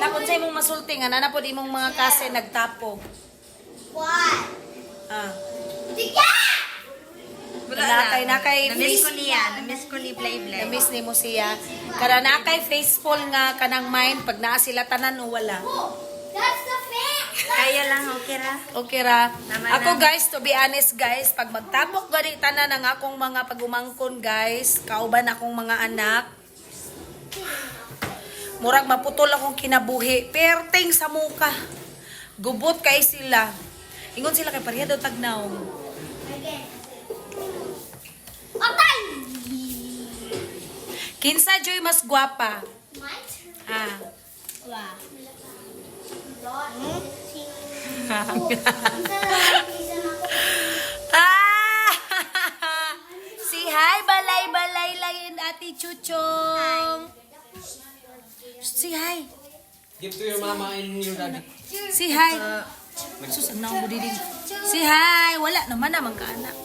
Nakon sa imong masulti nga na po imong mga kase nagtapo. What? Ah. Tika! Nakay Namiss ko niya. Namiss ko ni Play. Namiss ni mo siya. Kara nakay faithful nga kanang mind pag naa sila tanan o wala. That's the fact! Kaya lang, okay ra. Okay ra. Tama Ako na. guys, to be honest guys, pag magtapok gani tanan ang akong mga pagumangkon guys, kauban akong mga anak, murag maputol akong kinabuhi, perting sa muka. Gubot kay sila. Ingon sila kay pareha daw tagnaw. Atay! Kinsa joy mas gwapa? My turn. Ah. Wow. Ah! Si hi, balay-balay lain Ate Chuchong. Si hi. Give to your mama and your daddy. Si hi. Sus, ang naong budidin. Si hi. Wala naman naman ka anak.